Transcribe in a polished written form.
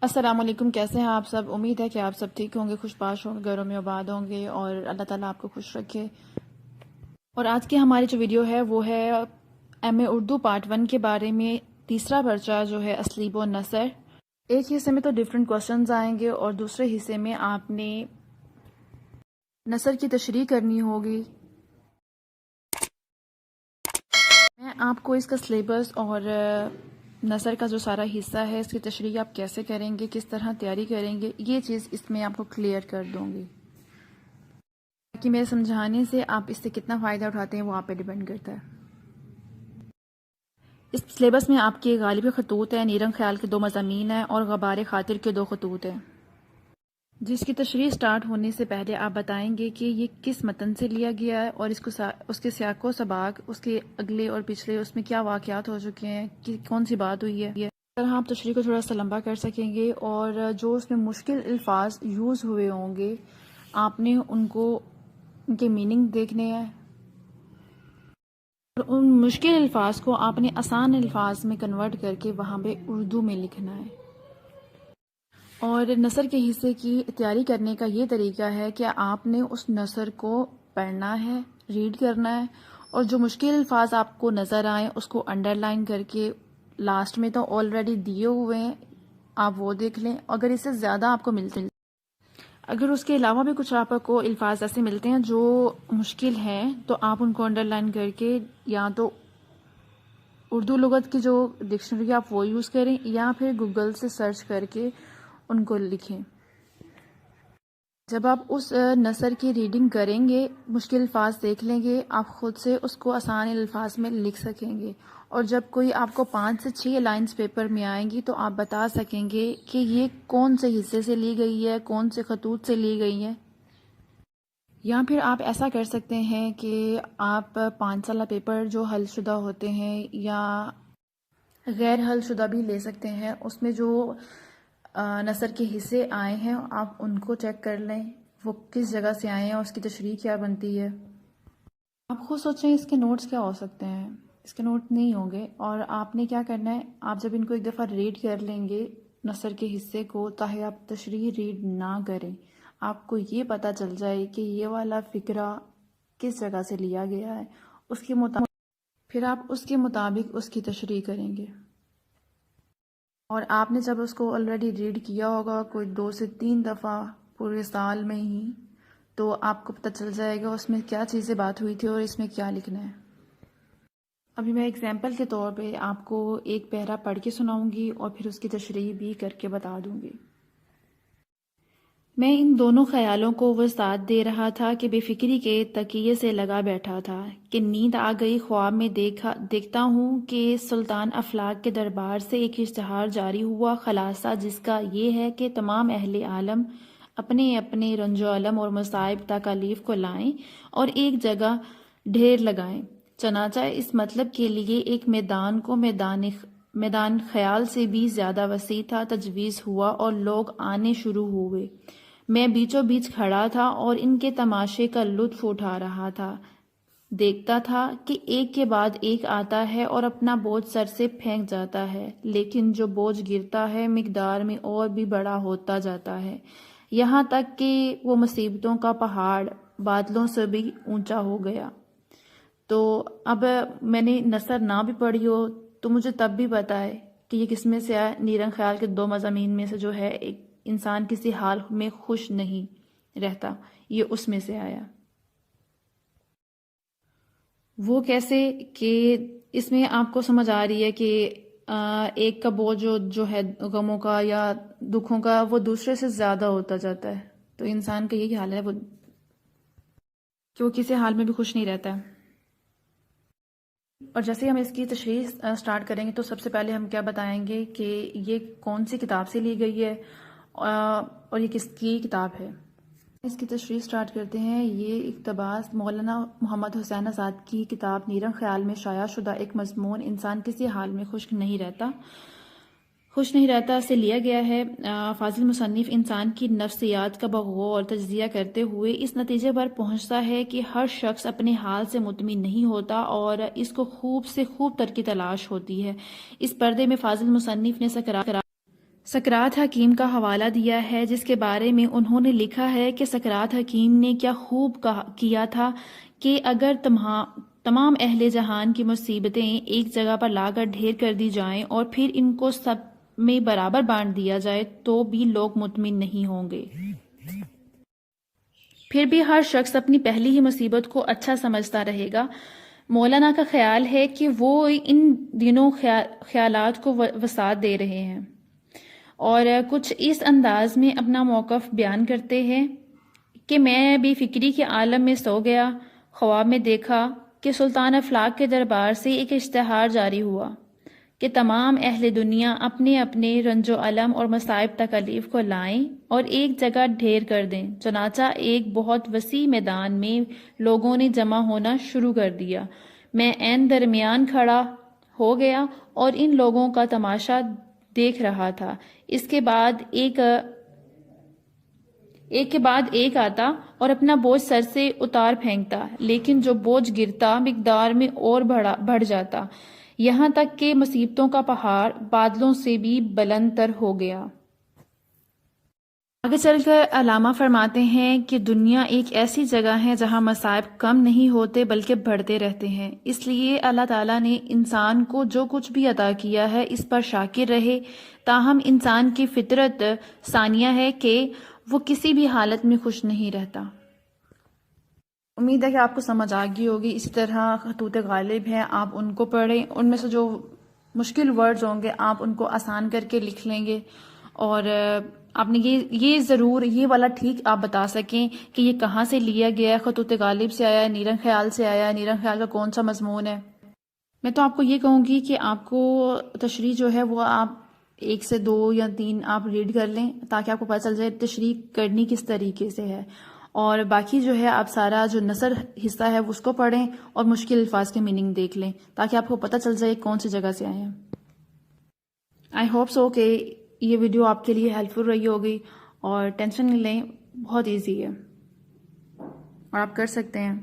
السلام علیکم، کیسے ہیں آپ سب؟ امید ہے کہ آپ سب ٹھیک ہوں گے، خوش باش ہوں گے، گھروں میں آباد ہوں گے اور اللہ تعالیٰ آپ کو خوش رکھے۔ اور آج کی ہماری جو ویڈیو ہے وہ ہے ایم اے اردو پارٹ 1 کے بارے میں، تیسرا پرچہ جو ہے اسلیب و نثر۔ ایک حصے میں تو ڈیفرنٹ کوشچنز آئیں گے اور دوسرے حصے میں آپ نے نثر کی تشریح کرنی ہوگی۔ میں آپ کو اس کا سلیبس اور نثر کا جو سارا حصہ ہے اس کی تشریح آپ کیسے کریں گے، کس طرح تیاری کریں گے، یہ چیز اس میں آپ کو کلیئر کر دوں گی، کہ میرے سمجھانے سے آپ اس سے کتنا فائدہ اٹھاتے ہیں وہ آپ پہ ڈیپینڈ کرتا ہے۔ اس سلیبس میں آپ کے غالب خطوط ہیں، نیرنگ خیال کے 2 مضامین ہیں اور غبار خاطر کے 2 خطوط ہیں، جس کی تشریح سٹارٹ ہونے سے پہلے آپ بتائیں گے کہ یہ کس متن سے لیا گیا ہے اور اس کے سیاق و سباق، اس کے اگلے اور پچھلے اس میں کیا واقعات ہو چکے ہیں، کہ کون سی بات ہوئی ہے۔ اس طرح آپ تشریح کو تھوڑا سا لمبا کر سکیں گے، اور جو اس میں مشکل الفاظ یوز ہوئے ہوں گے آپ نے ان کے میننگ دیکھنے ہیں، اور ان مشکل الفاظ کو آپ نے آسان الفاظ میں کنورٹ کر کے وہاں پہ اردو میں لکھنا ہے۔ اور نثر کے حصے کی تیاری کرنے کا یہ طریقہ ہے کہ آپ نے اس نثر کو پڑھنا ہے، ریڈ کرنا ہے، اور جو مشکل الفاظ آپ کو نظر آئیں اس کو انڈر لائن کر کے، لاسٹ میں تو آلریڈی دیے ہوئے ہیں آپ وہ دیکھ لیں، اگر اس سے زیادہ آپ کو ملتے ہیں، اگر اس کے علاوہ بھی کچھ آپ کو الفاظ ایسے ملتے ہیں جو مشکل ہیں تو آپ ان کو انڈر لائن کر کے یا تو اردو لغت کی جو ڈکشنری آپ وہ یوز کریں یا پھر گوگل سے سرچ کر کے ان کو لکھیں۔ جب آپ اس نثر کی ریڈنگ کریں گے، مشکل الفاظ دیکھ لیں گے، آپ خود سے اس کو آسان الفاظ میں لکھ سکیں گے، اور جب کوئی آپ کو 5 سے 6 لائنز پیپر میں آئیں گی تو آپ بتا سکیں گے کہ یہ کون سے حصے سے لی گئی ہے، کون سے خطوط سے لی گئی ہے۔ یا پھر آپ ایسا کر سکتے ہیں کہ آپ 5 سالہ پیپر جو حل شدہ ہوتے ہیں یا غیر حل شدہ بھی لے سکتے ہیں، اس میں جو نثر کے حصے آئے ہیں آپ ان کو چیک کر لیں، وہ کس جگہ سے آئے ہیں اور اس کی تشریح کیا بنتی ہے۔ آپ خود سوچیں اس کے نوٹس کیا ہو سکتے ہیں، اس کے نوٹ نہیں ہوں گے، اور آپ نے کیا کرنا ہے، آپ جب ان کو ایک دفعہ ریڈ کر لیں گے نثر کے حصے کو، تاکہ آپ تشریح ریڈ نہ کریں، آپ کو یہ پتہ چل جائے کہ یہ والا فقرہ کس جگہ سے لیا گیا ہے، اس کے مطابق پھر آپ اس کے مطابق اس کی تشریح کریں گے۔ اور آپ نے جب اس کو آلریڈی ریڈ کیا ہوگا کوئی 2 سے 3 دفعہ پورے سال میں ہی، تو آپ کو پتہ چل جائے گا اس میں کیا چیزیں بات ہوئی تھی اور اس میں کیا لکھنا ہے۔ ابھی میں اگزامپل کے طور پہ آپ کو ایک پیرا پڑھ کے سناؤں گی اور پھر اس کی تشریح بھی کر کے بتا دوں گی۔ میں ان دونوں خیالوں کو وسعت دے رہا تھا کہ بے فکری کے تکیے سے لگا بیٹھا تھا کہ نیند آ گئی، خواب میں دیکھتا ہوں کہ سلطان افلاک کے دربار سے ایک اشتہار جاری ہوا، خلاصہ جس کا یہ ہے کہ تمام اہل عالم اپنے اپنے رنج و الم اور مصائب تکالیف کو لائیں اور ایک جگہ ڈھیر لگائیں۔ چنانچہ اس مطلب کے لیے ایک میدان کو میدان خیال سے بھی زیادہ وسیع تھا تجویز ہوا اور لوگ آنے شروع ہوئے۔ میں بیچوں بیچ کھڑا تھا اور ان کے تماشے کا لطف اٹھا رہا تھا، دیکھتا تھا کہ ایک کے بعد ایک آتا ہے اور اپنا بوجھ سر سے پھینک جاتا ہے، لیکن جو بوجھ گرتا ہے مقدار میں اور بھی بڑا ہوتا جاتا ہے، یہاں تک کہ وہ مصیبتوں کا پہاڑ بادلوں سے بھی اونچا ہو گیا۔ تو اب میں نے نثر نہ بھی پڑھی ہو تو مجھے تب بھی پتا ہے کہ یہ کس میں سے آیا، نیرنگ خیال کے 2 مضامین میں سے جو ہے ایک انسان کسی حال میں خوش نہیں رہتا، یہ اس میں سے آیا۔ وہ کیسے کہ اس میں آپ کو سمجھ آ رہی ہے کہ ایک کا بوجھ جو ہے غموں کا یا دکھوں کا وہ دوسرے سے زیادہ ہوتا جاتا ہے، تو انسان کا یہی حال ہے کہ وہ کسی حال میں بھی خوش نہیں رہتا ہے۔ اور جیسے ہم اس کی تشریح سٹارٹ کریں گے تو سب سے پہلے ہم کیا بتائیں گے کہ یہ کون سی کتاب سے لی گئی ہے اور یہ کس کی کتاب ہے۔ اس کی تشریح سٹارٹ کرتے ہیں۔ یہ اقتباس مولانا محمد حسین آزاد کی کتاب نیرنگ خیال میں شائع شدہ ایک مضمون انسان کسی حال میں خوش نہیں رہتا سے لیا گیا ہے۔ فاضل مصنف انسان کی نفسیات کا بغور تجزیہ کرتے ہوئے اس نتیجے پر پہنچتا ہے کہ ہر شخص اپنے حال سے مطمئن نہیں ہوتا اور اس کو خوب سے خوب تر کی تلاش ہوتی ہے۔ اس پردے میں فاضل مصنف نے سقراط حکیم کا حوالہ دیا ہے، جس کے بارے میں انہوں نے لکھا ہے کہ سقراط حکیم نے کیا خوب کیا تھا کہ اگر تمام اہل جہان کی مصیبتیں ایک جگہ پر لا کر ڈھیر کر دی جائیں اور پھر ان کو سب میں برابر بانٹ دیا جائے تو بھی لوگ مطمئن نہیں ہوں گے۔ پھر بھی ہر شخص اپنی پہلی ہی مصیبت کو اچھا سمجھتا رہے گا۔ مولانا کا خیال ہے کہ وہ ان دنوں خیالات کو وسعت دے رہے ہیں اور کچھ اس انداز میں اپنا موقف بیان کرتے ہیں کہ میں بے فکری کے عالم میں سو گیا، خواب میں دیکھا کہ سلطان افلاک کے دربار سے ایک اشتہار جاری ہوا کہ تمام اہل دنیا اپنے اپنے رنج و الم اور مصائب تکالیف کو لائیں اور ایک جگہ ڈھیر کر دیں۔ چنانچہ ایک بہت وسیع میدان میں لوگوں نے جمع ہونا شروع کر دیا۔ میں عین درمیان کھڑا ہو گیا اور ان لوگوں کا تماشا دیکھ رہا تھا۔ اس کے بعد ایک کے بعد ایک آتا اور اپنا بوجھ سر سے اتار پھینکتا، لیکن جو بوجھ گرتا مقدار میں اور بڑھ جاتا، یہاں تک کہ مصیبتوں کا پہاڑ بادلوں سے بھی بلند تر ہو گیا۔ آگے چل کر علامہ فرماتے ہیں کہ دنیا ایک ایسی جگہ ہے جہاں مصائب کم نہیں ہوتے بلکہ بڑھتے رہتے ہیں۔ اس لیے اللہ تعالیٰ نے انسان کو جو کچھ بھی عطا کیا ہے اس پر شاکر رہے۔ تاہم انسان کی فطرت ثانیہ ہے کہ وہ کسی بھی حالت میں خوش نہیں رہتا۔ امید ہے کہ آپ کو سمجھ آ گئی ہوگی۔ اسی طرح خطوط غالب ہیں، آپ ان کو پڑھیں، ان میں سے جو مشکل ورڈز ہوں گے آپ ان کو آسان کر کے لکھ لیں گے، اور آپ نے یہ ضرور یہ والا ٹھیک آپ بتا سکیں کہ یہ کہاں سے لیا گیا ہے، خطوط غالب سے آیا ہے، نیرنگ خیال سے آیا ہے، نیرنگ خیال کا کون سا مضمون ہے۔ میں تو آپ کو یہ کہوں گی کہ آپ کو تشریح جو ہے وہ آپ 1 سے 2 یا 3 آپ ریڈ کر لیں تاکہ آپ کو پتہ چل جائے تشریح کرنی کس طریقے سے ہے، اور باقی جو ہے آپ سارا جو نثر حصہ ہے اس کو پڑھیں اور مشکل الفاظ کے میننگ دیکھ لیں تاکہ آپ کو پتہ چل جائے کون سی جگہ سے آئے ہیں۔ آئی ہوپ سو کہ یہ ویڈیو آپ کے لیے ہیلپ فل رہی ہوگی، اور ٹینشن نہیں لیں، بہت ایزی ہے اور آپ کر سکتے ہیں۔